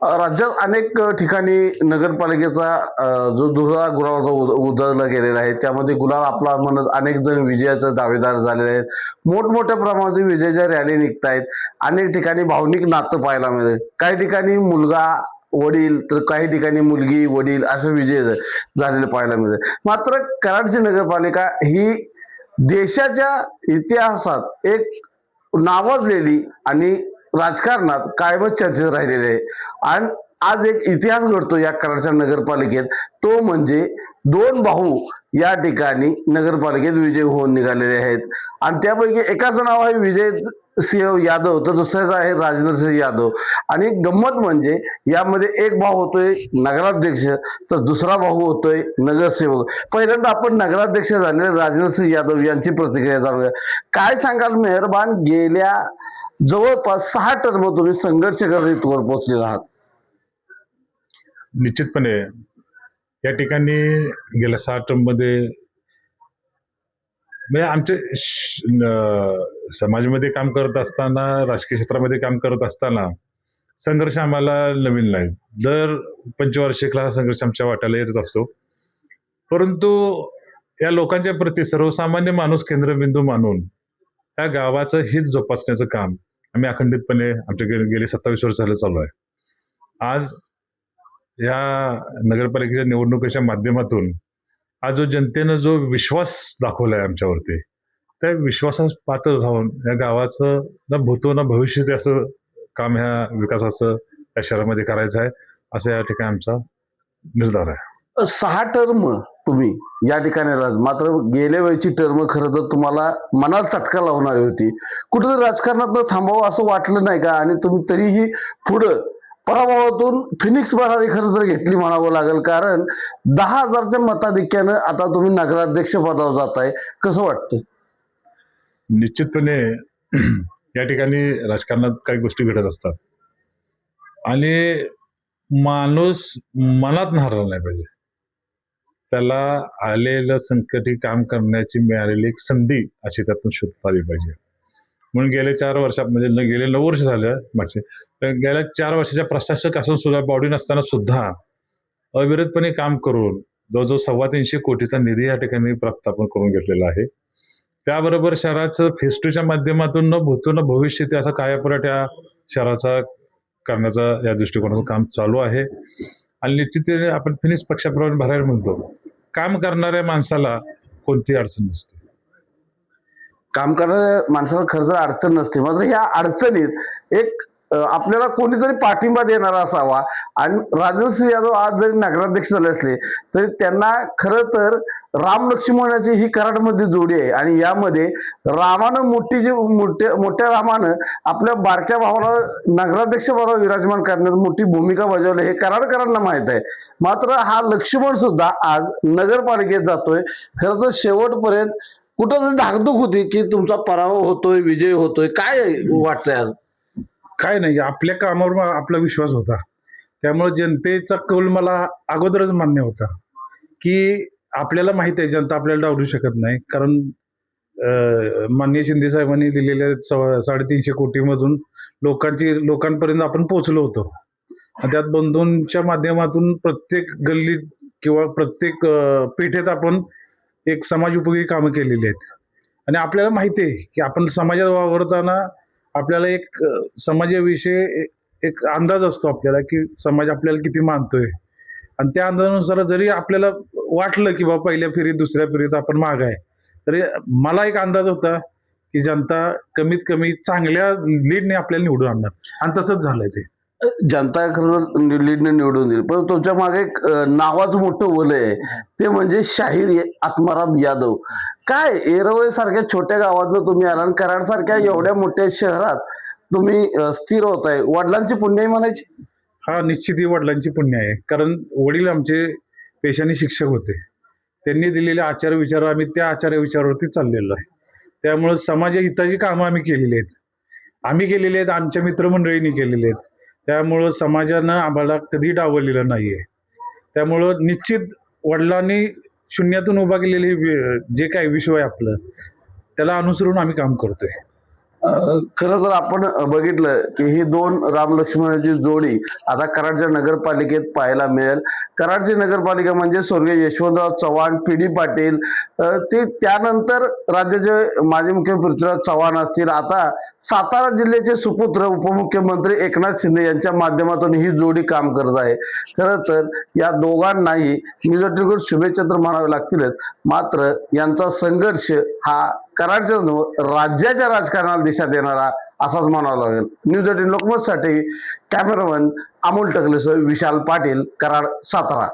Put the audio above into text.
राज्यात अनेक ठिकाणी नगरपालिकेचा जो धुरा गुलाबाचा उधळला गेलेला आहे, त्यामध्ये गुलाल आपला म्हणत अनेक जण विजयाचे दावेदार झालेले आहेत. मोठमोठ्या प्रमाणात विजयाच्या रॅली निघतायत. अनेक ठिकाणी भावनिक नातं पाहायला मिळतं. काही ठिकाणी मुलगा वडील तर काही ठिकाणी मुलगी वडील असं विजय झालेलं पाहायला मिळतं. मात्र कराडची नगरपालिका ही देशाच्या इतिहासात एक नावाजलेली आणि राजकारणात कायमच चर्चेत राहिलेले आहे. आणि आज एक इतिहास घडतो या कराडच्या नगरपालिकेत, तो म्हणजे दोन भाऊ या ठिकाणी नगरपालिकेत विजय होऊन निघालेले आहेत. आणि त्यापैकी एकाचं नाव आहे विजय सिंह यादव तर दुसऱ्याचं आहे राजेंद्र सिंह यादव. आणि गंमत म्हणजे यामध्ये एक भाऊ होतोय नगराध्यक्ष तर दुसरा भाऊ होतोय नगरसेवक. पहिल्यांदा आपण नगराध्यक्ष झालेले राजेंद्र सिंह यादव यांची प्रतिक्रिया जाणूया. काय सांगाल मेहरबान, गेल्या जवळपास 6 टर्म तुम्ही संघर्ष करत इथवर पोहोचलेला आहात. निश्चितपणे या ठिकाणी गेल्या 6 टर्ममध्ये म्हणजे आमचे समाजामध्ये काम करत असताना, राजकीय क्षेत्रामध्ये काम करत असताना संघर्ष आम्हाला नवीन नाही. दर पंचवार्षिकला हा संघर्ष आमच्या वाट्याला येतच असतो. परंतु या लोकांच्या प्रती सर्वसामान्य माणूस केंद्रबिंदू मानून त्या गावाचं हित जोपासण्याचं काम आम्ही अखंडितपणे आमच्या गेली 27 वर्ष झालं चालू आहे. आज या नगरपालिकेच्या निवडणुकीच्या माध्यमातून आज जो जनतेनं जो विश्वास दाखवलाय आमच्यावरती, त्या विश्वासास पात्र राहून या गावाचं ना भूतो ना भविष्य असं काम ह्या विकासाचं या शहरामध्ये करायचं आहे, असं या ठिकाणी आमचा निर्धार आहे. 6 टर्म तुम्ही या ठिकाणी राहत, मात्र गेल्या वेळची टर्म खरं तर तुम्हाला मनाला चटका लावणारी होती. कुठेतरी राजकारणात थांबावं असं वाटलं नाही का? आणि तुम्ही तरीही पुढं पराभवातून फिनिक्स भरारी खरं तर घेतली म्हणावं लागेल, कारण 10,000च्या मताधिक्यानं आता तुम्ही नगराध्यक्ष पदावर जाताय. कसं वाटतं? निश्चितपणे या ठिकाणी राजकारणात काही गोष्टी घडत असतात आणि माणूस मनात हरला नाही पाहिजे. त्याला आलेलं संकटी काम करण्याची मिळालेली एक संधी अशी त्यातून शोधता आली पाहिजे. म्हणून गेले 4 वर्षात म्हणजे गेले 9 वर्ष झालं मागचे, तर गेल्या 4 वर्षाच्या प्रशासक असून सुद्धा बॉडी नसताना सुद्धा अविरतपणे काम करून जवळजवळ 325 कोटीचा निधी या ठिकाणी प्राप्त आपण करून घेतलेला आहे. त्याबरोबर शहराचं फेज 2च्या माध्यमातून न भूतो न भविष्य ते असा कायापालट या शहराचा करण्याचा या दृष्टिकोनाचं काम चालू आहे. आणि निश्चितपणे आपण फिनिक्स पक्षाप्रमाणे भरायला म्हणतो, काम करणाऱ्या माणसाला कोणतीही अडचण नसते. काम करणाऱ्या माणसाला खरं तर अडचण नसते, मात्र ह्या अडचणीत एक आपल्याला कोणीतरी पाठिंबा देणारा असावा. आणि राजेंद्र सिंह यादव आज जरी नगराध्यक्ष झाले असले तरी त्यांना खरं तर राम लक्ष्मणाची ही कराडमध्ये जोडी आहे. आणि यामध्ये रामानं मोठ्या रामानं आपल्या बारक्या भावाला नगराध्यक्ष पदावर विराजमान करण्यात मोठी भूमिका बजावली हे कराडकरांना माहित आहे. मात्र हा लक्ष्मण सुद्धा आज नगरपालिकेत जातोय. खरं तर शेवटपर्यंत कुठं धाकधूक होती की तुमचा पराभव होतोय विजय होतोय, काय वाटतंय आज? काय नाही, आपल्या कामावर आपला विश्वास होता. त्यामुळे जनतेचा कौल मला अगोदरच मान्य होता की आपल्याला माहित आहे जनता आपल्याला डावलू शकत नाही. कारण माननीय शिंदे साहेबांनी दिलेल्या 350 कोटीमधून लोकांपर्यंत आपण पोहोचलो होतो. त्यात बंधूंच्या माध्यमातून प्रत्येक गल्लीत किंवा प्रत्येक पेठेत आपण एक समाजोपयोगी कामं केलेली आहेत. आणि आपल्याला माहिती आहे की आपण समाजात वावरताना आपल्याला एक समाजाविषयी एक अंदाज असतो आपल्याला की समाज आपल्याला किती मानतोय. आणि त्या अंदाजानुसार जरी आपल्याला वाटलं की बाबा पहिल्या फेरीत दुसऱ्या फेरीत आपण माग आहे, तरी मला एक अंदाज होता की जनता कमीत कमी चांगल्या लीडने आपल्याला निवडून आणणार. आणि तसंच झालंय. ते जनता खरं लीडने निवडून देईल, पण तुमच्या मागे एक नावाचं मोठं वलय आहे, ते म्हणजे शाहीर आत्माराम यादव. काय येरवळे सारख्या छोट्या गावातनं तुम्ही आला आणि कराड सारख्या एवढ्या मोठ्या शहरात तुम्ही स्थिर होताय, वडिलांची पुण्याई म्हणायची? हा, निश्चित ही वडिलांची पुण्य आहे. कारण वडील आमचे पेशाने शिक्षक होते. त्यांनी दिलेले आचार विचार आम्ही त्या आचार विचारावरती चाललेलो आहे. त्यामुळे समाज हिताची कामं आम्ही केलेली आहेत, आमच्या मित्रमंडळींनी केलेली आहेत. त्यामुळं समाजानं आम्हाला कधी डावललेलं नाहीये. त्यामुळं निश्चित वडिलांनी शून्यातून उभा केलेले जे काही विश्व आहे आपलं, त्याला अनुसरून आम्ही काम करतोय. खरं तर आपण बघितलं की ही दोन राम लक्ष्मणाची जोडी आता कराडच्या नगरपालिकेत पाहायला मिळेल. कराडची नगरपालिका म्हणजे स्वर्गीय यशवंतराव चव्हाण, पी.डी. पाटील, ते त्यानंतर राज्याचे माजी मुख्यमंत्री पृथ्वीराज चव्हाण असतील. आता सातारा जिल्ह्याचे सुपुत्र उपमुख्यमंत्री एकनाथ शिंदे यांच्या माध्यमातून ही जोडी काम करत आहे. खरं तर या दोघांनाही निवडणुकीत शुभेच्छा तर म्हणावे लागतीलच, मात्र यांचा संघर्ष हा कराडच्याच नव्हे राज्याच्या राजकारणाला दिशा देणारा असाच म्हणावा लागेल. News 18 लोकमतसाठी cameraman Amol टकलेसह Vishal Patil, Karad, Satara.